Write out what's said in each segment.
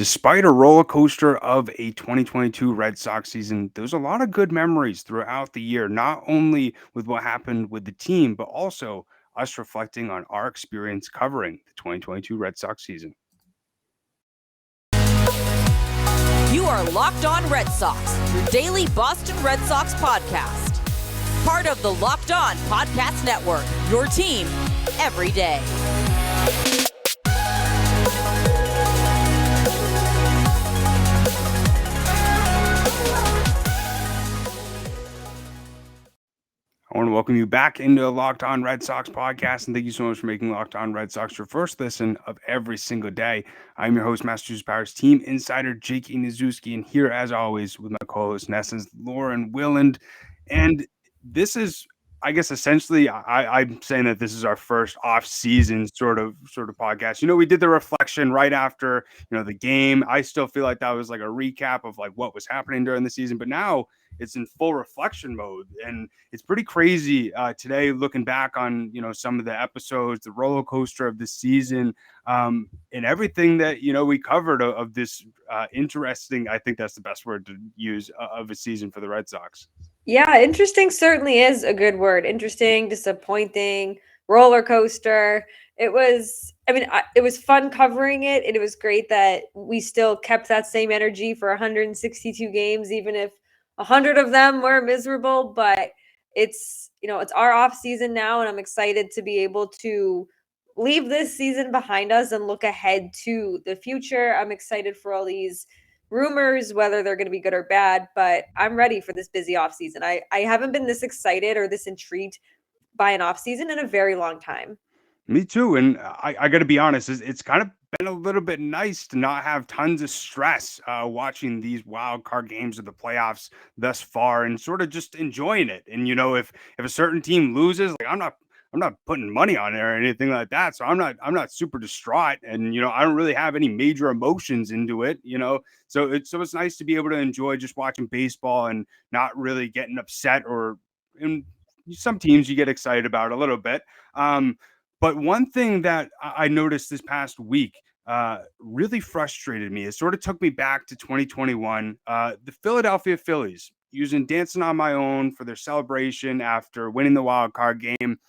Despite a roller coaster of a 2022 Red Sox season, there's a lot of good memories throughout the year, not only with what happened with the team, but also us reflecting on our experience covering the 2022 Red Sox season. You are Locked On Red Sox, your daily Boston Red Sox podcast. Part of the Locked On Podcast Network, your team every day. I want to welcome you back into Locked On Red Sox podcast, and thank you so much for making Locked On Red Sox your first listen of every single day. I'm your host, Massachusetts Power's team insider, Jake Ignaszewski, and here, as always, with my co-host, NESN's Lauren Willand. And this is, I guess, essentially, I'm saying that this is our first off-season sort of podcast. We did the reflection right after, the game. I still feel like that was like a recap of like what was happening during the season, but now it's in full reflection mode, and it's pretty crazy today looking back on some of the episodes, the roller coaster of the season, and everything that we covered of this interesting, I think that's the best word to use, of a season for the Red Sox. Yeah, interesting certainly is a good word. Interesting, disappointing, roller coaster. It was fun covering it, and it was great that we still kept that same energy for 162 games, even if 100 of them were miserable. But it's our off season now, and I'm excited to be able to leave this season behind us and look ahead to the future. I'm excited for all these rumors, whether they're going to be good or bad, but I'm ready for this busy off season. I haven't been this excited or this intrigued by an off season in a very long time. Me too. And I got to be honest, it's kind of been a little bit nice to not have tons of stress watching these wild card games of the playoffs thus far, and sort of just enjoying it. And if a certain team loses, like I'm not putting money on it or anything like that, so I'm not super distraught, and I don't really have any major emotions into it. So it's nice to be able to enjoy just watching baseball and not really getting upset, or in some teams you get excited about a little bit. But one thing that I noticed this past week really frustrated me. It sort of took me back to 2021. The Philadelphia Phillies using "Dancing on My Own" for their celebration after winning the wild card game.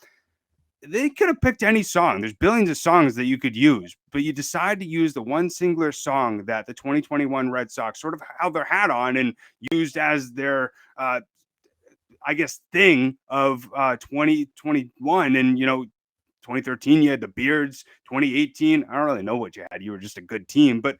They could have picked any song. There's billions of songs that you could use, but you decide to use the one singular song that the 2021 Red Sox sort of held their hat on and used as their I guess thing of 2021. And 2013, you had the Beards. 2018, I don't really know what you had. You were just a good team. But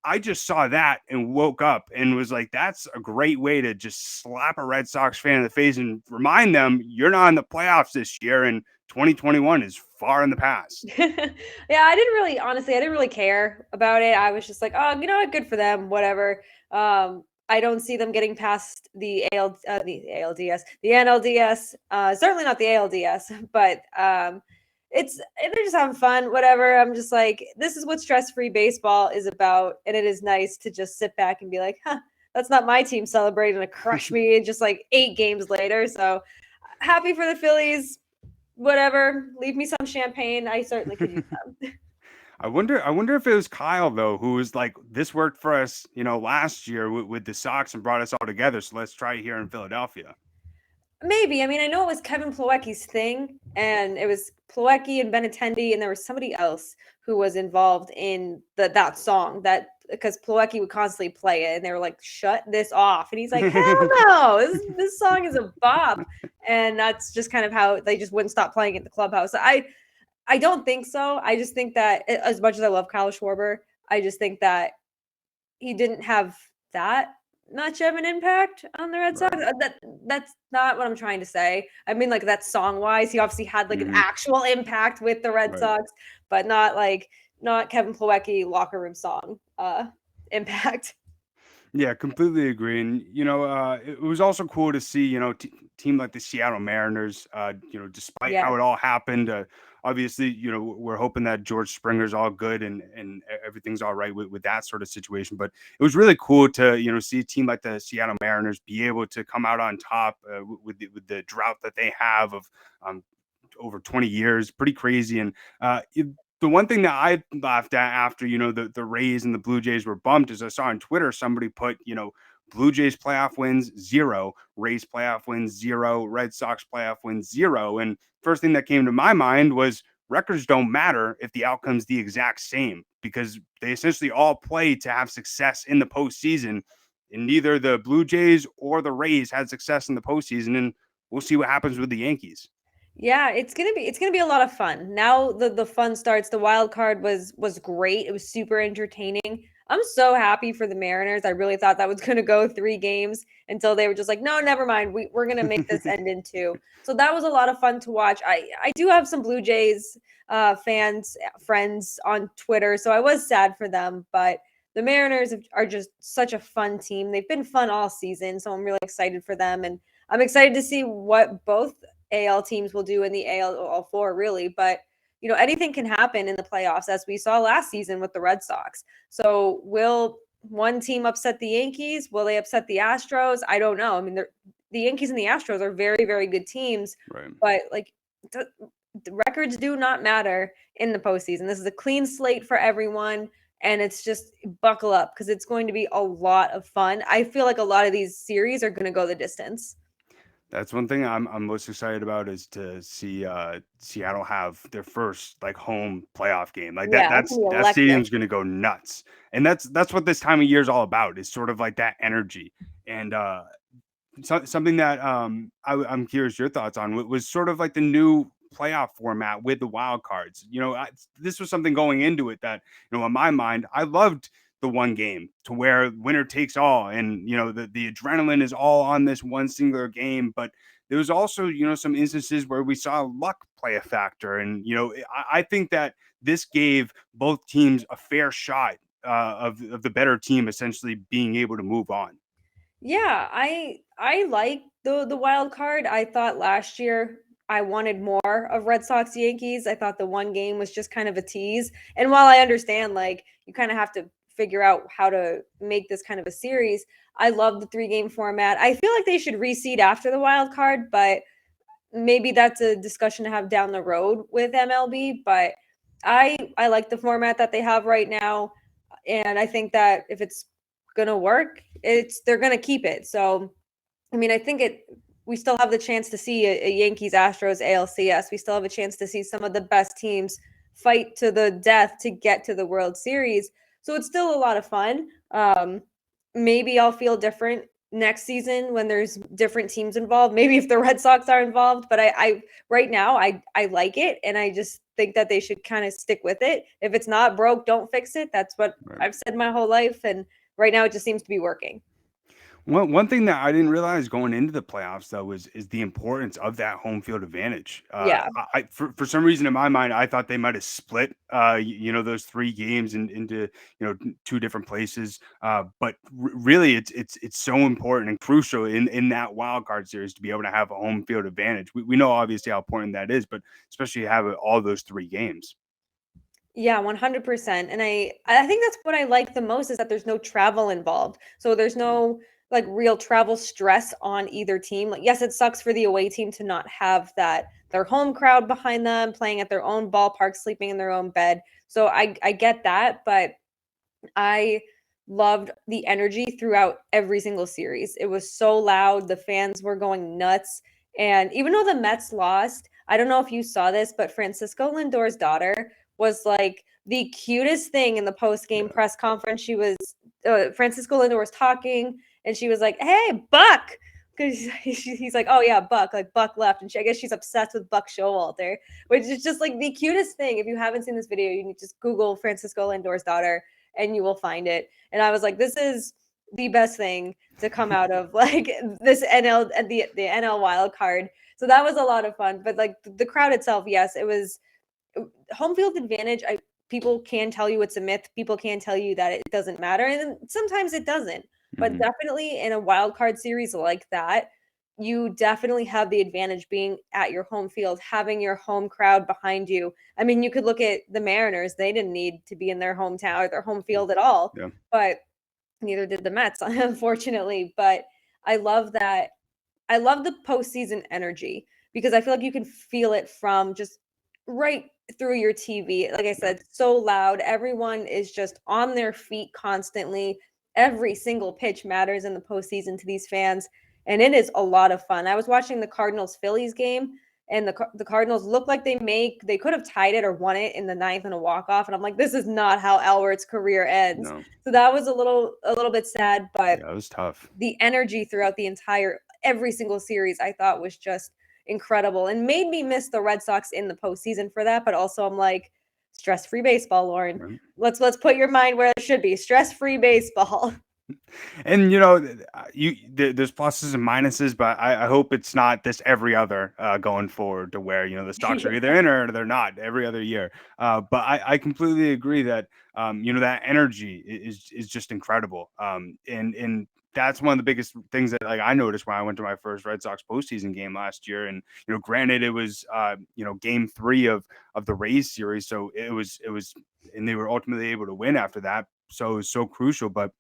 I just saw that and woke up and was like, that's a great way to just slap a Red Sox fan in the face and remind them you're not in the playoffs this year, and 2021 is far in the past. Yeah, I didn't really care about it. I was just like, oh, good for them, whatever. I don't see them getting past the the NLDS, certainly not the ALDS, but they're just having fun, whatever. I'm just like, this is what stress-free baseball is about, and it is nice to just sit back and be like, that's not my team celebrating to crush me just like 8 games later. So happy for the Phillies, whatever. Leave me some champagne. I certainly could use them. I wonder if it was Kyle, though, who was like, this worked for us, last year with the Sox and brought us all together, so let's try it here in Philadelphia. Maybe. I mean, I know it was Kevin Plawecki's thing, and it was Plawecki and Benintendi, and there was somebody else who was involved in that song, because Plawecki would constantly play it, and they were like, shut this off. And he's like, hell no, this song is a bop. And that's just kind of how they just wouldn't stop playing it in the clubhouse. I don't think so. I just think that, as much as I love Kyle Schwarber, I just think that he didn't have that much of an impact on the Red Sox. Right. That's not what I'm trying to say. I mean, like, that song wise, he obviously had like an actual impact with the Red Sox, but not Kevin Plawecki locker room song impact. Yeah, completely agree. And it was also cool to see team like the Seattle Mariners. Despite how it all happened, obviously we're hoping that George Springer's all good and everything's all right with that sort of situation. But it was really cool to see a team like the Seattle Mariners be able to come out on top with the drought that they have of over 20 years. Pretty crazy. And the one thing that I laughed at after, the Rays and the Blue Jays were bumped is I saw on Twitter somebody put, Blue Jays playoff wins 0, Rays playoff wins 0, Red Sox playoff wins 0. And first thing that came to my mind was records don't matter if the outcome's the exact same, because they essentially all play to have success in the postseason. And neither the Blue Jays or the Rays had success in the postseason. And we'll see what happens with the Yankees. Yeah, it's gonna be a lot of fun. Now the fun starts. The wild card was great. It was super entertaining. I'm so happy for the Mariners. I really thought that was gonna go 3 games until they were just like, no, never mind. We're gonna make this end in 2. So that was a lot of fun to watch. I do have some Blue Jays friends on Twitter, so I was sad for them, but the Mariners are just such a fun team. They've been fun all season, so I'm really excited for them, and I'm excited to see what both AL teams will do in the AL all 4, really. But anything can happen in the playoffs, as we saw last season with the Red Sox. So will one team upset the Yankees? Will they upset the Astros? I don't know. I mean, the Yankees and the Astros are very, very good teams, Right. but the records do not matter in the postseason. This is a clean slate for everyone, and it's just buckle up because it's going to be a lot of fun. I feel like a lot of these series are going to go the distance. That's one thing I'm most excited about, is to see Seattle have their first home playoff game. Like Yeah, it's gonna be that electric. stadium's gonna go nuts. And that's what this time of year is all about, is sort of like that energy. And something that I'm curious your thoughts on was sort of like the new playoff format with the wild cards. This was something going into it that, in my mind, I loved the one game to where winner takes all, and the adrenaline is all on this one singular game. But there was also some instances where we saw luck play a factor, and I think that this gave both teams a fair shot of the better team essentially being able to move on. Yeah, I like the wild card. I thought last year I wanted more of Red Sox Yankees. I thought the one game was just kind of a tease. And while I understand you kind of have to figure out how to make this kind of a series, I love the 3-game format. I feel like they should reseed after the wild card, but maybe that's a discussion to have down the road with MLB. But I like the format that they have right now, and I think that if it's gonna work, they're gonna keep it. So I mean, I think we still have the chance to see a Yankees Astros ALCS. We still have a chance to see some of the best teams fight to the death to get to the World Series. So it's still a lot of fun. Maybe I'll feel different next season when there's different teams involved. Maybe if the Red Sox are involved, but I right now I like it, and I just think that they should kind of stick with it. If it's not broke, don't fix it. That's what I've said my whole life, and right now it just seems to be working. One thing that I didn't realize going into the playoffs, though, is the importance of that home field advantage. Yeah. For some reason in my mind, I thought they might have split, those 3 games into 2 different places. But really, it's so important and crucial in that wild card series to be able to have a home field advantage. We know obviously how important that is, but especially have all those 3 games. Yeah, 100%. And I think that's what I like the most, is that there's no travel involved. So there's no real travel stress on either team. Like, yes, it sucks for the away team to not have their home crowd behind them, playing at their own ballpark, sleeping in their own bed. So I get that, but I loved the energy throughout every single series. It was so loud. The fans were going nuts. And even though the Mets lost, I don't know if you saw this, but Francisco Lindor's daughter was the cutest thing in the post-game press conference. She was Francisco Lindor was talking, and she was like, "Hey, Buck," because he's like, "Oh yeah, Buck." Like, Buck left, and I guess she's obsessed with Buck Showalter, which is just the cutest thing. If you haven't seen this video, you need to just Google Francisco Lindor's daughter, and you will find it. And I was like, this is the best thing to come out of this NL and the NL wild card. So that was a lot of fun. But the crowd itself, yes, it was home field advantage. People can tell you it's a myth. People can tell you that it doesn't matter, and sometimes it doesn't. But definitely in a wild card series like that, you definitely have the advantage being at your home field, having your home crowd behind you. I mean, you could look at the Mariners. They didn't need to be in their hometown or their home field at all, but neither did the Mets, unfortunately. But I love that. I love the postseason energy, because I feel like you can feel it from just right through your TV. Like I said, so loud. Everyone is just on their feet constantly. Every single pitch matters in the postseason to these fans, and it is a lot of fun. I was watching the Cardinals Phillies game, and the Cardinals looked like they could have tied it or won it in the ninth in a walk off, and I'm like, this is not how Albert's career ends. No. So that was a little bit sad, but Yeah, it was tough. the energy throughout the every single series I thought was just incredible and made me miss the Red Sox in the postseason for that. But also I'm like, stress-free baseball, Lauren. Right. Let's put your mind where it should be. Stress-free baseball. And there's pluses and minuses, but I hope it's not this every other going forward, to where the stocks are either in or they're not every other year. But I completely agree that that energy is just incredible. And that's one of the biggest things that I noticed when I went to my first Red Sox postseason game last year. And granted, it was game 3 of the Rays series, so it was and they were ultimately able to win after that. So it was so crucial, but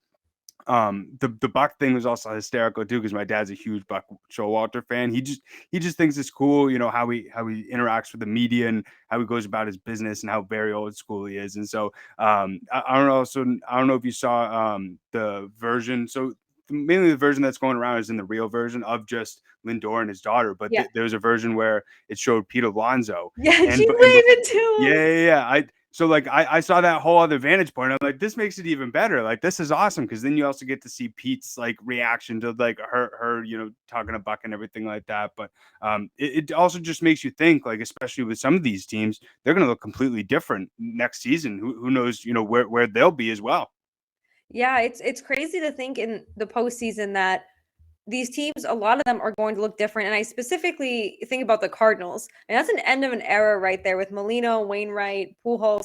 the Buck thing was also hysterical too, because my dad's a huge Buck Showalter fan. He just thinks it's cool, how he interacts with the media and how he goes about his business and how very old school he is. And so I don't know. So I don't know if you saw the version. So mainly the version that's going around is in the real version of just Lindor and his daughter, but there was a version where it showed Pete Alonso. Yeah, she's waving to him. Yeah. So I saw that whole other vantage point. I'm like, this makes it even better. Like, this is awesome, because then you also get to see Pete's reaction to her talking to Buck and everything like that. But it also just makes you think, especially with some of these teams, they're going to look completely different next season. Who knows where they'll be as well. Yeah, it's crazy to think in the postseason that these teams, a lot of them are going to look different. And I specifically think about the Cardinals. And that's an end of an era right there with Molino, Wainwright, Pujols.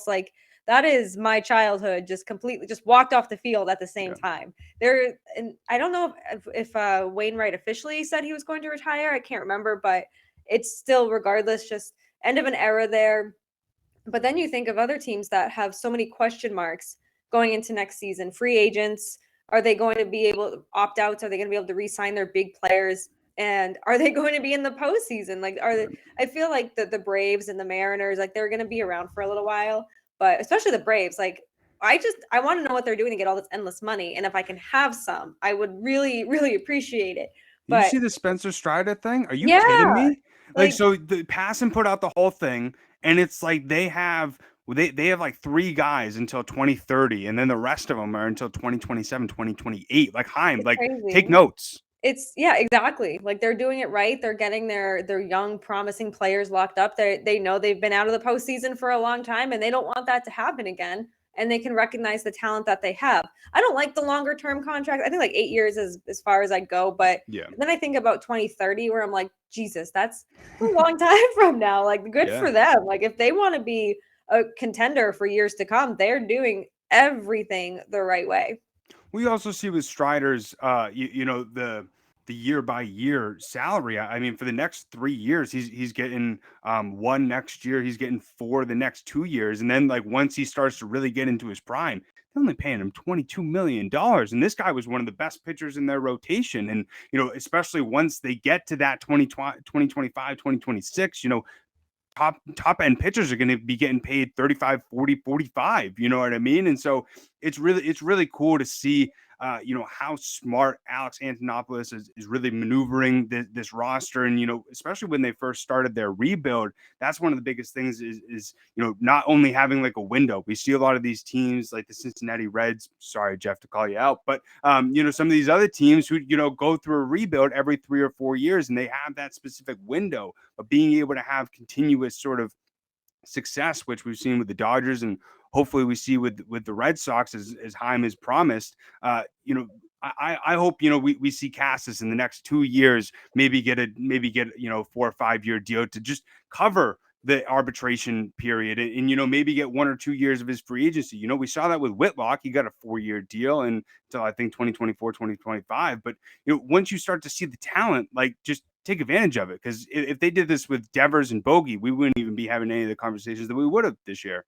That is my childhood, just completely just walked off the field at the same time. And I don't know if Wainwright officially said he was going to retire. I can't remember, but it's still, regardless, just end of an era there. But then you think of other teams that have so many question marks going into next season. Free agents. Are they going to be able to opt out? Are they going to be able to re-sign their big players? And are they going to be in the postseason? I feel like the Braves and the Mariners, they're going to be around for a little while, but especially the Braves, I want to know what they're doing to get all this endless money. And if I can have some, I would really, really appreciate it. Did you see the Spencer Strider thing? Are you Yeah, kidding me? So the Passan put out the whole thing, and it's they have 3 guys until 2030, and then the rest of them are until 2027, 2028. Chaim, take notes. Exactly. They're doing it right. They're getting their young, promising players locked up. They know they've been out of the postseason for a long time, and they don't want that to happen again. And they can recognize the talent that they have. I don't like the longer term contract. I think 8 years is as far as I'd go. But then I think about 2030, where I'm like, Jesus, that's a long time from now. Good for them. If they want to be a contender for years to come, they're doing everything the right way. We also see with Strider's, the year by year salary. I mean, for the next 3 years, he's getting 1 next year. He's getting 4 the next 2 years, and then once he starts to really get into his prime, they're only paying him $22 million. And this guy was one of the best pitchers in their rotation. And especially once they get to that 2025, 2026, top end pitchers are going to be getting paid 35, 40, 45. You know what I mean? And so it's really cool to see, how smart Alex Antonopoulos is really maneuvering this roster. And, especially when they first started their rebuild, that's one of the biggest things is not only having a window. We see a lot of these teams like the Cincinnati Reds, sorry, Jeff, to call you out, but, some of these other teams who, go through a rebuild every 3 or 4 years, and they have that specific window of being able to have continuous sort of success, which we've seen with the Dodgers, and hopefully we see with the Red Sox as Chaim has promised. I hope we see Casas in the next 2 years maybe get 4 or 5 year deal to just cover the arbitration period, and maybe get 1 or 2 years of his free agency. We saw that with Whitlock. He got a 4-year deal until I think 2024, 2025. But once you start to see the talent, just take advantage of it, because if they did this with Devers and Bogey, we wouldn't even be having any of the conversations that we would have this year.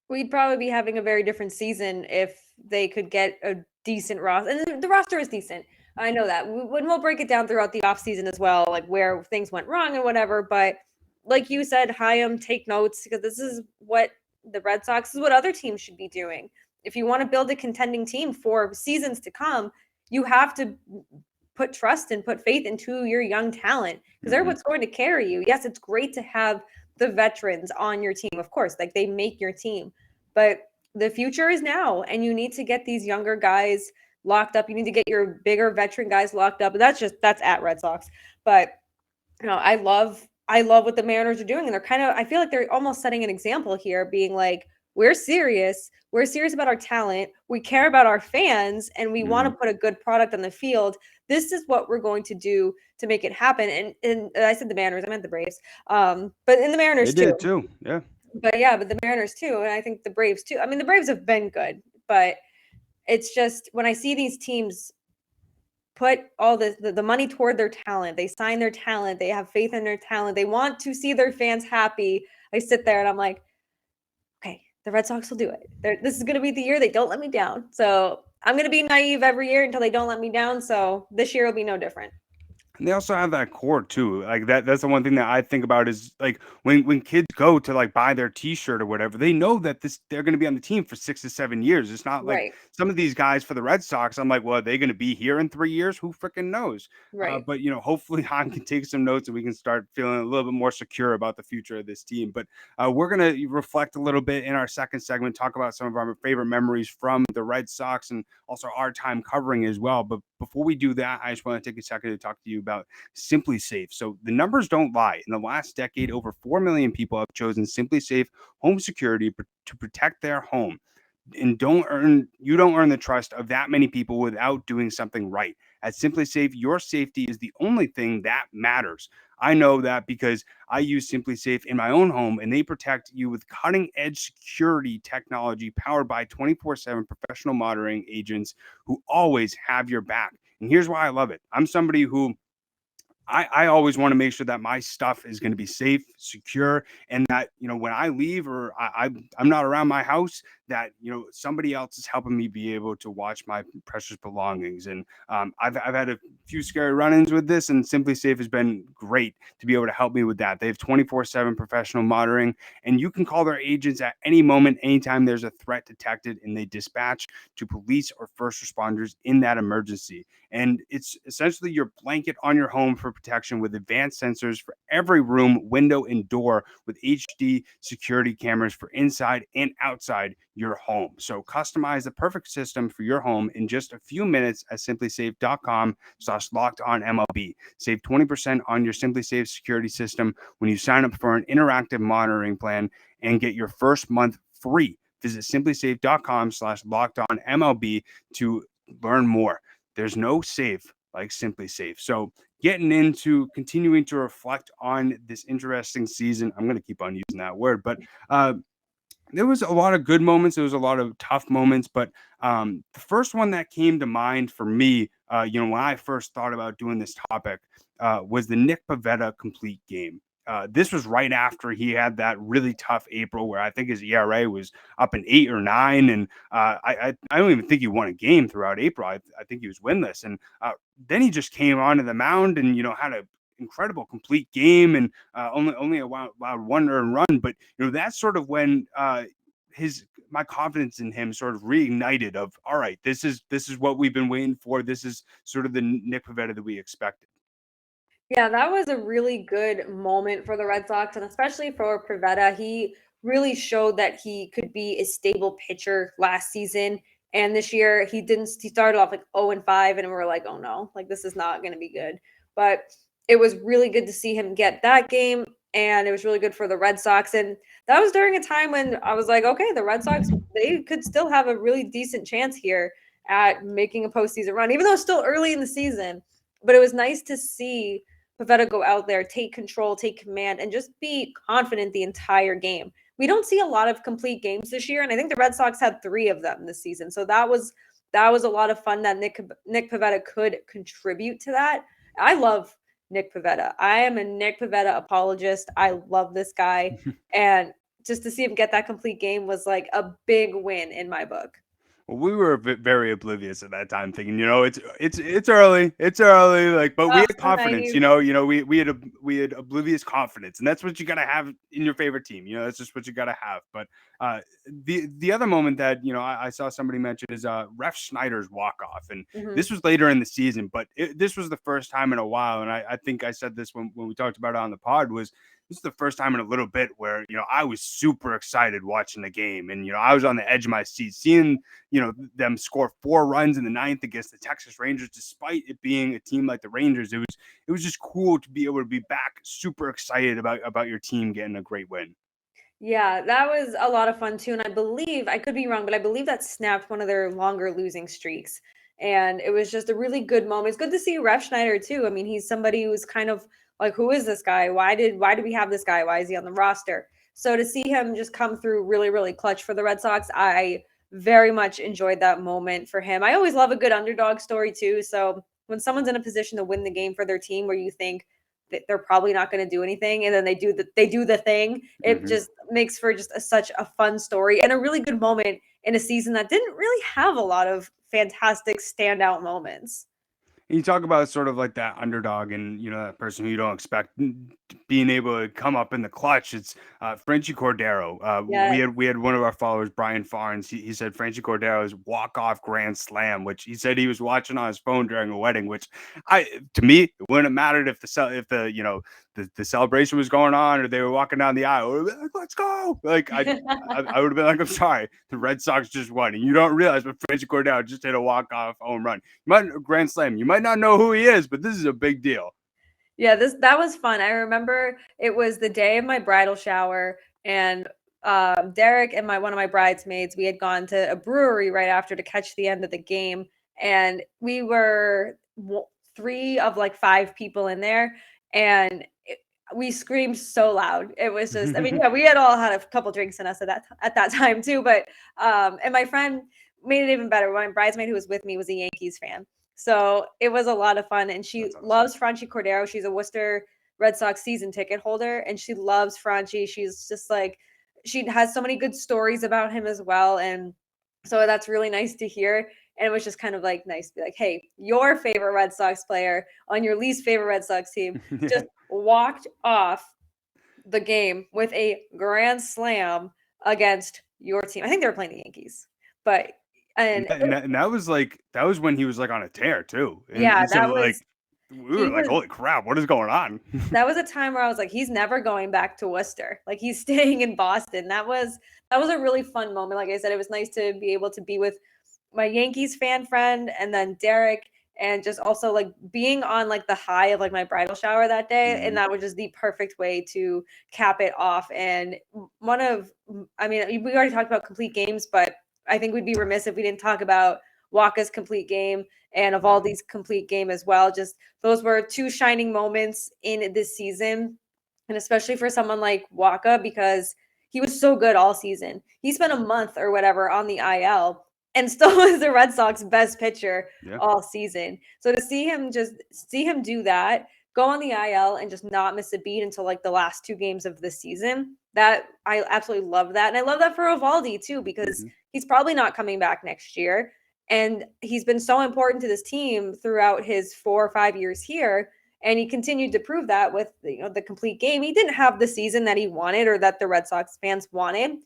We'd probably be having a very different season if they could get a decent roster. And the roster is decent. I know that. We'll break it down throughout the offseason as well, where things went wrong and whatever. But like you said, Chaim, take notes, because this is what the Red Sox, is what other teams should be doing. If you want to build a contending team for seasons to come, you have to put trust and put faith into your young talent, because they're what's going to carry you. Yes, it's great to have the veterans on your team, of course, like they make your team, but the future is now, and you need to get these younger guys locked up. You need to get your bigger veteran guys locked up. And that's at Red Sox. But I love what the Mariners are doing, and I feel like they're almost setting an example here, being like, we're serious about our talent, we care about our fans, and we want to put a good product on the field. This is what we're going to do to make it happen. And I said the Mariners, I meant the Braves, but in the Mariners They did too. Yeah. But the Mariners too, and I think the Braves too. I mean, the Braves have been good, but it's just when I see these teams put all the money toward their talent, they sign their talent, they have faith in their talent, they want to see their fans happy. I sit there and I'm like, okay, the Red Sox will do it. This is going to be the year they don't let me down. So I'm going to be naive every year until they don't let me down. So this year will be no different. And they also have that core too. Like that's the one thing that I think about is like when kids go to like buy their t-shirt or whatever, they know that they're going to be on the team for 6 to 7 years. It's not like some of these guys for the Red Sox, I'm like, well, are they going to be here in 3 years? Who freaking knows? Right. But hopefully Han can take some notes and we can start feeling a little bit more secure about the future of this team. But we're going to reflect a little bit in our second segment, talk about some of our favorite memories from the Red Sox and also our time covering as well. But before we do that, I just want to take a second to talk to you about SimpliSafe. So the numbers don't lie. In the last decade, over 4 million people have chosen SimpliSafe home security to protect their home. And you don't earn the trust of that many people without doing something right. At SimpliSafe, your safety is the only thing that matters. I know that because I use SimpliSafe in my own home, and they protect you with cutting-edge security technology powered by 24/7 professional monitoring agents who always have your back. And here's why I love it. I'm somebody who I always want to make sure that my stuff is going to be safe, secure, and that, when I leave or I'm not around my house, that, somebody else is helping me be able to watch my precious belongings. And I've had a few scary run-ins with this, and SimpliSafe has been great to be able to help me with that. They have 24/7 professional monitoring, and you can call their agents at any moment, anytime there's a threat detected, and they dispatch to police or first responders in that emergency. And it's essentially your blanket on your home for protection with advanced sensors for every room, window, and door with HD security cameras for inside and outside your home. So customize the perfect system for your home in just a few minutes at simplisafe.com/lockedonMLB. Save 20% on your SimpliSafe security system when you sign up for an interactive monitoring plan and get your first month free. Visit simplisafe.com/lockedonMLB to learn more. There's no safe like SimpliSafe. So continuing to reflect on this interesting season. I'm going to keep on using that word, but there was a lot of good moments. There was a lot of tough moments, but the first one that came to mind for me, when I first thought about doing this topic, was the Nick Pivetta complete game. This was right after he had that really tough April where I think his ERA was up in 8 or 9. And I don't even think he won a game throughout April. I think he was winless. And then he just came onto the mound and, had a incredible complete game and only allowed one earned run. But, that's sort of when my confidence in him sort of reignited of, all right, this is what we've been waiting for. This is sort of the Nick Pivetta that we expected. Yeah, that was a really good moment for the Red Sox, and especially for Pivetta. He really showed that he could be a stable pitcher last season. And this year he didn't. He started off like 0-5, and we're like, oh no, like this is not going to be good. But it was really good to see him get that game, and it was really good for the Red Sox. And that was during a time when I was like, okay, the Red Sox, they could still have a really decent chance here at making a postseason run, even though it's still early in the season. But it was nice to see Pivetta go out there, take control, take command, and just be confident the entire game. We don't see a lot of complete games this year, and I think the Red Sox had 3 of them this season. So that was a lot of fun that Nick Pivetta could contribute to that. I love Nick Pivetta. I am a Nick Pivetta apologist. I love this guy, and just to see him get that complete game was like a big win in my book. Well, we were very oblivious at that time, thinking, it's early, like, but we Oh, had so confidence, naive. we had oblivious confidence, and that's what you got to have in your favorite team. That's just what you got to have. But the other moment that I saw somebody mention is Ref Schneider's walk off, and Mhm. this was later in the season, but this was the first time in a while, and I think I said this when we talked about it on the pod was. This is the first time in a little bit where, I was super excited watching the game, and, I was on the edge of my seat seeing, them score 4 runs in the 9th against the Texas Rangers, despite it being a team like the Rangers. It was just cool to be able to be back super excited about your team getting a great win. Yeah, that was a lot of fun too, and I believe I could be wrong, but I believe that snapped one of their longer losing streaks, and it was just a really good moment. It's good to see Ref Schneider too. I mean, he's somebody who's kind of like, who is this guy? Why do we have this guy? Why is he on the roster? So to see him just come through really, really clutch for the Red Sox, I very much enjoyed that moment for him. I always love a good underdog story too. So when someone's in a position to win the game for their team where you think that they're probably not going to do anything and then they do the thing, it Mm-hmm. just makes for just such a fun story and a really good moment in a season that didn't really have a lot of fantastic standout moments. You talk about sort of like that underdog and that person who you don't expect being able to come up in the clutch. It's Frenchie Cordero. We Yeah. had one of our followers, Brian Farnes. He said Frenchie Cordero's walk off grand slam, which he said he was watching on his phone during a wedding. Which to me, it wouldn't have mattered if the celebration was going on or they were walking down the aisle. I would have been like, let's go! Like I would have been like, I'm sorry, the Red Sox just won, and you don't realize, but Frenchie Cordero just hit a walk off home run. Grand slam. You might not know who he is, but this is a big deal. Yeah, that was fun. I remember it was the day of my bridal shower, and Derek and one of my bridesmaids, we had gone to a brewery right after to catch the end of the game, and we were 3 of like 5 people in there, and we screamed so loud. It was just, I mean, yeah, we had all had a couple drinks in us at that time too, but and my friend made it even better. My bridesmaid who was with me was a Yankees fan. So it was a lot of fun, and she That's awesome. loves Franchi Cordero. She's a Worcester Red Sox season ticket holder, and she loves Franchi. She's just like, she has so many good stories about him as well, and so that's really nice to hear. And it was just kind of like nice to be like, hey, your favorite Red Sox player on your least favorite Red Sox team Yeah. just walked off the game with a grand slam against your team. I think they were playing the Yankees, but And and that, and, that, and that was like that was when he was like on a tear too, yeah, and so like we were he like, was holy crap, what is going on? that was a time where I was like, he's never going back to Worcester. Like he's staying in Boston. That was a really fun moment. Like I said, it was nice to be able to be with my Yankees fan friend and then Derek and just also like being on like the high of like my bridal shower that day. And Mhm. that was just the perfect way to cap it off. And I mean, we already talked about complete games, but I think we'd be remiss if we didn't talk about Waka's complete game and Evaldi's complete game as well. Just those were 2 shining moments in this season, and especially for someone like Waka because he was so good all season. He spent a month or whatever on the IL and still was the Red Sox best pitcher Yeah. all season. So to see him do that, go on the IL and just not miss a beat until like the last 2 games of the season. That I absolutely love that. And I love that for Evaldi too because Mhm. he's probably not coming back next year. And he's been so important to this team throughout his 4 or 5 years here. And he continued to prove that with the complete game. He didn't have the season that he wanted or that the Red Sox fans wanted,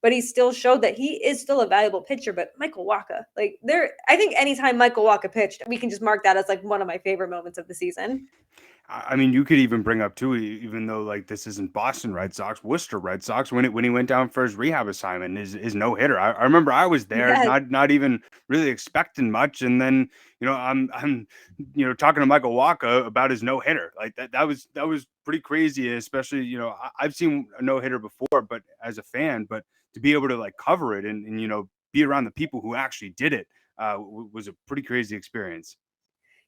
but he still showed that he is still a valuable pitcher. But Michael Wacha, I think anytime Michael Wacha pitched, we can just mark that as like one of my favorite moments of the season. I mean, you could even bring up too, even though like this isn't Boston Red Sox, Worcester Red Sox, when he went down for his rehab assignment, his no hitter. I remember I was there, Yes. not even really expecting much, and then I'm talking to Michael Wacha about his no hitter. Like that was pretty crazy, especially I've seen a no hitter before, but as a fan, but to be able to like cover it and be around the people who actually did it was a pretty crazy experience.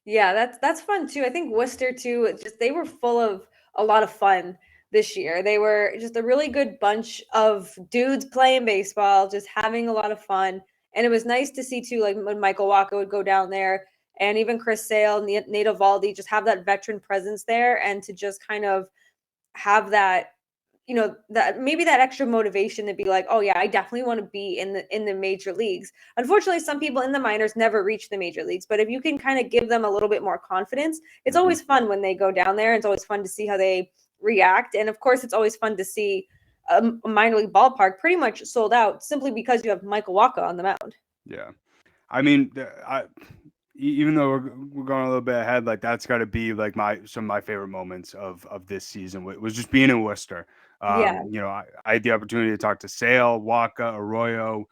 Yeah, that's fun too. I think Worcester too, they were full of a lot of fun this year. They were just a really good bunch of dudes playing baseball, just having a lot of fun. And it was nice to see too, like when Michael Walker would go down there and even Chris Sale, Nate Eovaldi, just have that veteran presence there and to just kind of have that that maybe that extra motivation to be like, oh yeah, I definitely want to be in the major leagues. Unfortunately, some people in the minors never reach the major leagues, but if you can kind of give them a little bit more confidence, it's always fun when they go down there. It's always fun to see how they react. And of course, it's always fun to see a minor league ballpark pretty much sold out simply because you have Michael Wacha on the mound. Yeah. I mean, even though we're going a little bit ahead, like that's got to be like some of my favorite moments of this season was just being in Worcester. Yeah. I had the opportunity to talk to Sale, Waka, Arroyo,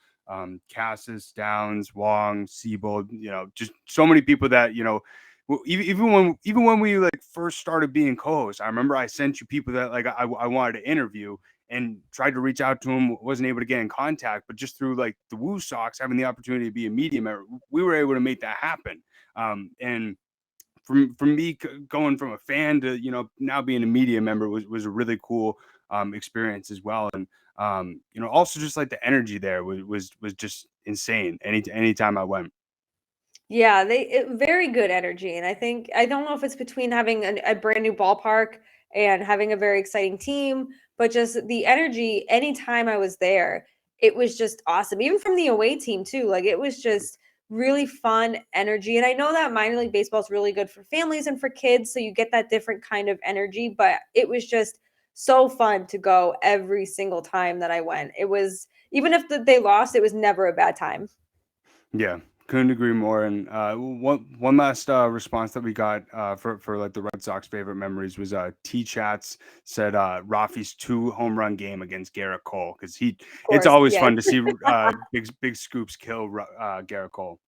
Cassis, Downs, Wong, Siebold. Just so many people that even when we like first started being co-hosts, I remember I sent you people that like I wanted to interview and tried to reach out to him, wasn't able to get in contact, but just through like the Woo Sox having the opportunity to be a media member, we were able to make that happen. And from me going from a fan to now being a media member was a really cool experience as well. And also just like the energy there was just insane. Anytime I went. Yeah, very good energy. And I don't know if it's between having a brand new ballpark and having a very exciting team, but just the energy anytime I was there, it was just awesome. Even from the away team too. Like it was just really fun energy. And I know that minor league baseball is really good for families and for kids, so you get that different kind of energy, but it was just so fun to go every single time that I went. It was, even if they lost, it was never a bad time. Yeah, couldn't agree more. And one last response that we got for like the Red Sox favorite memories was T Chats said Rafi's 2 home run game against Garrett Cole, because it's always fun to see big scoops kill Garrett Cole.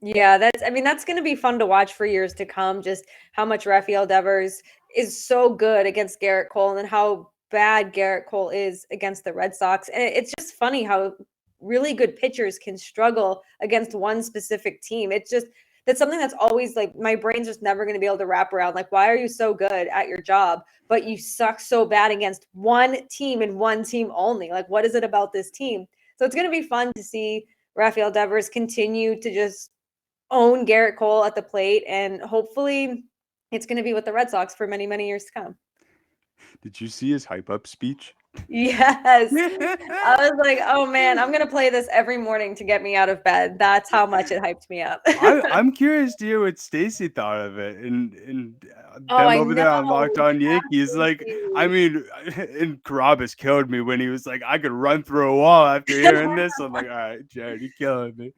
Yeah, that's going to be fun to watch for years to come, just how much Rafael Devers is so good against Garrett Cole and then how bad Garrett Cole is against the Red Sox. And it's just funny how really good pitchers can struggle against one specific team. That's something that's always like my brain's just never going to be able to wrap around. Like, why are you so good at your job, but you suck so bad against one team and one team only? Like, what is it about this team? So it's going to be fun to see Rafael Devers continue to just own Garrett Cole at the plate, and hopefully it's going to be with the Red Sox for many, many years to come. Did you see his hype up speech? Yes. I was like, oh man, I'm going to play this every morning to get me out of bed. That's how much it hyped me up. I'm curious to hear what Stacy thought of it and them over there on Locked On Yankees. Like, I mean, and Carabas killed me when he was like, I could run through a wall after hearing this. I'm like, all right, Jared, you're killing me.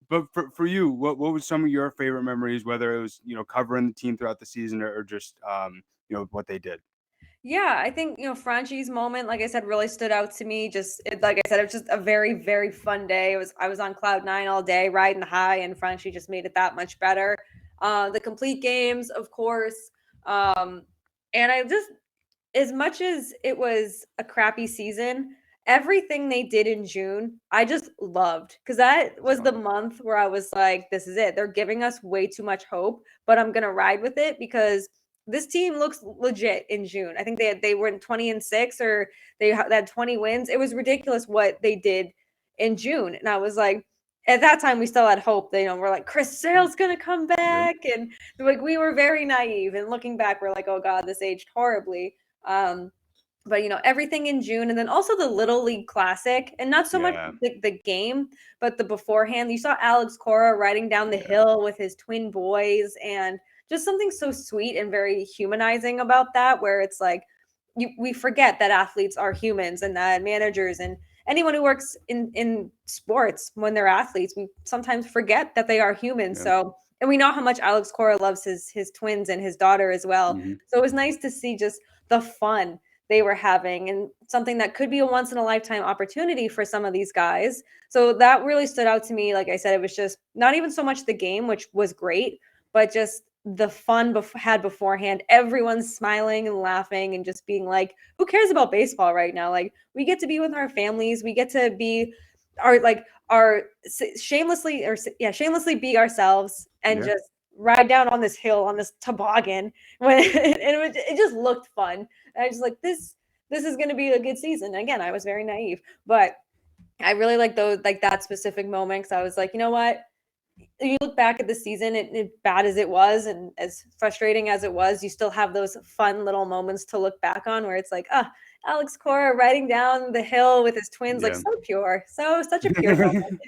But for you, what was some of your favorite memories, whether it was covering the team throughout the season or just what they did? Yeah, I think, Franchi's moment, like I said, really stood out to me. Like I said, it was just a very, very fun day. I was on cloud 9 all day, riding the high, and Franchi just made it that much better. The complete games, of course. And as much as it was a crappy season, everything they did in June, I just loved, because that was the month where I was like, this is it. They're giving us way too much hope, but I'm going to ride with it because this team looks legit in June. I think they were in 20-6, or they had 20 wins. It was ridiculous what they did in June. And I was like, at that time we still had hope. We're like, Chris Sale's gonna come back, and like we were very naive. And looking back, we're like, oh god, this aged horribly. But everything in June, and then also the Little League Classic, and not so much the game, but the beforehand. You saw Alex Cora riding down the hill with his twin boys, and just something so sweet and very humanizing about that, where it's like we forget that athletes are humans, and that managers and anyone who works in sports, when they're athletes, we sometimes forget that they are humans. So, and we know how much Alex Cora loves his twins and his daughter as well. So it was nice to see just the fun they were having, and something that could be a once in a lifetime opportunity for some of these guys. So that really stood out to me. Like I said, it was just not even so much the game, which was great, but just the fun had beforehand. Everyone's smiling and laughing and just being like, who cares about baseball right now? Like, we get to be with our families. We get to be shamelessly be ourselves and just ride down on this hill, on this toboggan. It just looked fun. And I was like, this is going to be a good season. And again, I was very naive, but I really like that specific moment, because I was like, you know what? You look back at the season, as bad as it was and as frustrating as it was, you still have those fun little moments to look back on, where it's like, Alex Cora riding down the hill with his twins, like Yeah. so pure, such a pure moment.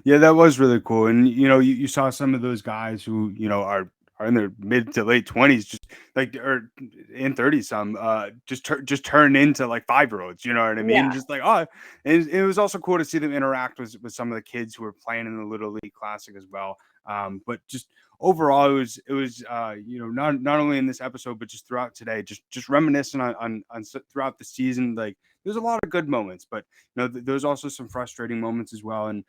Yeah, that was really cool. And you saw some of those guys who are in their mid to late 20s, just like, or in 30s, some just turn into like 5-year-olds. You know what I mean? Yeah. Just like, oh, and it was also cool to see them interact with some of the kids who were playing in the Little League Classic as well. But just overall, it was not only in this episode but just throughout today, just reminiscing on throughout the season. Like, there's a lot of good moments, but there's also some frustrating moments as well. And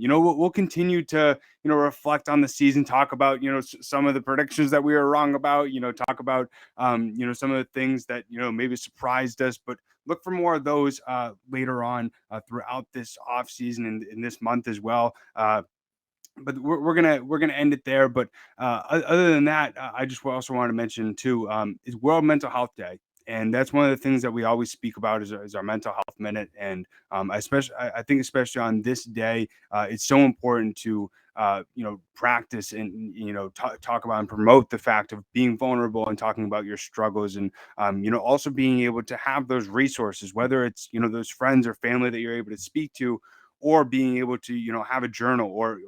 we'll continue to reflect on the season, talk about some of the predictions that we were wrong about, talk about some of the things that maybe surprised us, but look for more of those later on throughout this off season and in this month as well. But we're gonna end it there. But other than that, I just also want to mention too, is World Mental Health Day, and that's one of the things that we always speak about is our mental health minute. And I think especially on this day, it's so important to practice and talk about and promote the fact of being vulnerable and talking about your struggles, and also being able to have those resources, whether it's those friends or family that you're able to speak to, or being able to have a journal or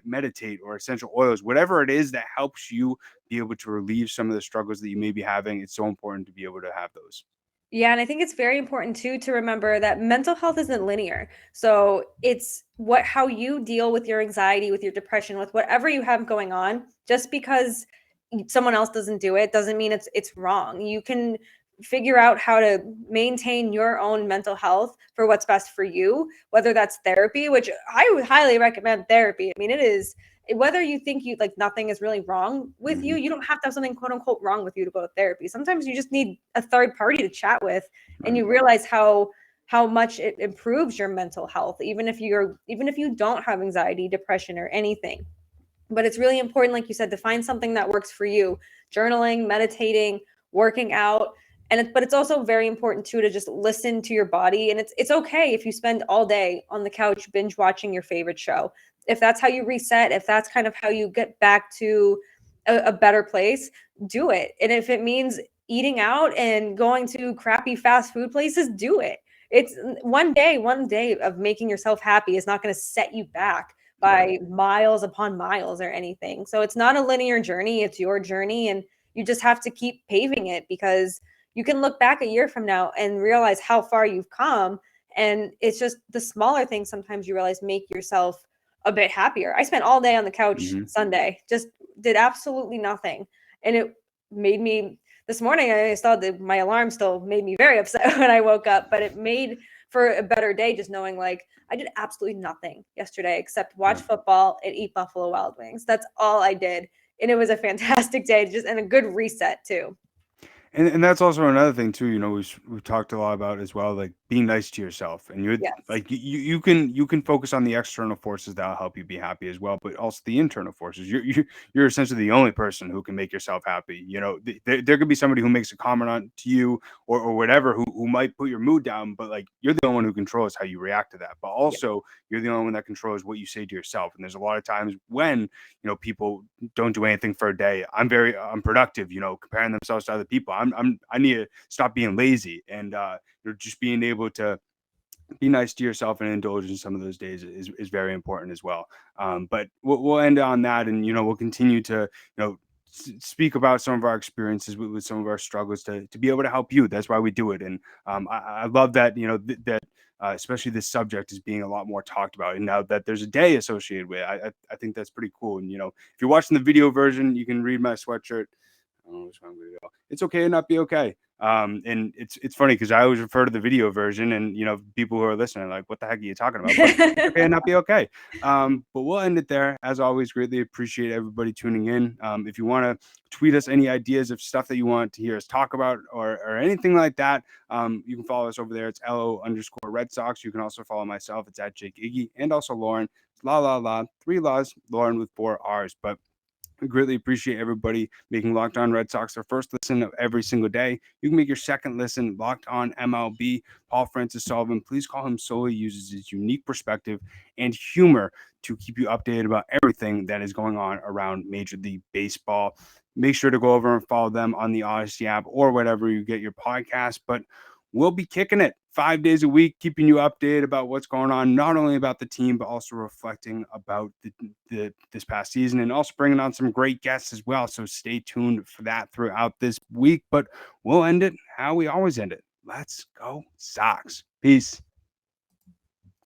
meditate or essential oils, whatever it is that helps you be able to relieve some of the struggles that you may be having. It's so important to be able to have those. Yeah, and I think it's very important too to remember that mental health isn't linear. So it's how you deal with your anxiety, with your depression, with whatever you have going on. Just because someone else doesn't do it doesn't mean it's wrong. You can figure out how to maintain your own mental health for what's best for you, whether that's therapy, which I would highly recommend therapy. I mean, it is, whether you think you like nothing is really wrong with you, Mhm. you don't have to have something quote unquote wrong with you to go to therapy. Sometimes you just need a third party to chat with, and Right. you realize how much it improves your mental health, even if you don't have anxiety, depression, or anything. But it's really important, like you said, to find something that works for you. Journaling, meditating, working out. But it's also very important too to just listen to your body. And it's okay if you spend all day on the couch binge watching your favorite show. If that's how you reset, if that's kind of how you get back to a better place, do it. And if it means eating out and going to crappy fast food places, do it. It's one day of making yourself happy is not going to set you back Right. by miles upon miles or anything. So it's not a linear journey, it's your journey, and you just have to keep paving it, because you can look back a year from now and realize how far you've come. And it's just the smaller things sometimes you realize make yourself a bit happier. I spent all day on the couch Mhm. Sunday, just did absolutely nothing. And it made me, this morning I saw that my alarm still made me very upset when I woke up, but it made for a better day just knowing like I did absolutely nothing yesterday except watch Right. football and eat Buffalo Wild Wings. That's all I did. And it was a fantastic day, just and a good reset too. And that's also another thing too. We've talked a lot about as well, like being nice to yourself, and you're Yes. like you can focus on the external forces that'll help you be happy as well, but also the internal forces. You're essentially the only person who can make yourself happy. There could be somebody who makes a comment on to you or whatever who might put your mood down, but like you're the only one who controls how you react to that. But Yeah. also you're the only one that controls what you say to yourself. And there's a lot of times when people don't do anything for a day. I'm very unproductive, comparing themselves to other people. I need to stop being lazy, and just being able to be nice to yourself and indulge in some of those days is very important as well. But we'll end on that, and we'll continue to speak about some of our experiences with some of our struggles to be able to help you. That's why we do it. And I love that that especially this subject is being a lot more talked about, and now that there's a day associated with it, I think that's pretty cool. And if you're watching the video version, you can read my sweatshirt. I don't know which one we go. It's okay to not be okay. And it's funny because I always refer to the video version, and people who are listening are like, what the heck are you talking about? But it's okay to not be okay. But we'll end it there. As always, greatly appreciate everybody tuning in. If you want to tweet us any ideas of stuff that you want to hear us talk about or anything like that, you can follow us over there. It's LO_Red Sox. You can also follow myself. It's at Jake Iggy, and also Lauren. It's la 3 laws, Lauren with 4 R's. But we greatly appreciate everybody making Locked On Red Sox their first listen of every single day. You can make your second listen Locked On MLB. Paul Francis Sullivan, please call him solely, uses his unique perspective and humor to keep you updated about everything that is going on around Major League Baseball. Make sure to go over and follow them on the Odyssey app or whatever you get your podcast. But we'll be kicking it 5 days a week, keeping you updated about what's going on, not only about the team, but also reflecting about this past season, and also bringing on some great guests as well. So stay tuned for that throughout this week. But we'll end it how we always end it. Let's go Sox. Peace.